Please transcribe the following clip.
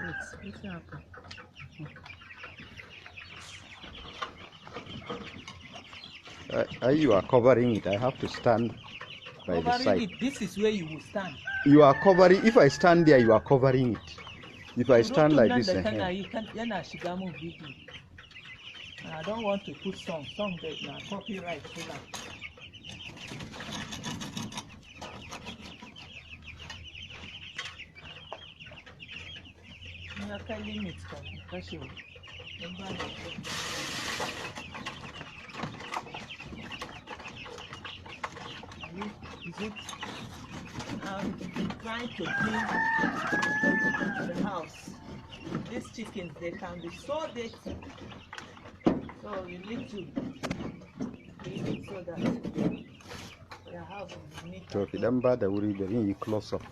Wait, what's happening? You are covering it. I have to stand by the side. It. This is where you will stand. You are covering. If I stand there, you are covering it. If I stand like this, I don't want to put song that now copyright. I'm trying to clean the house. These chickens, they can be so dirty. So you need to clean it so that your house is neat. So if you don't bother, we'll be close up.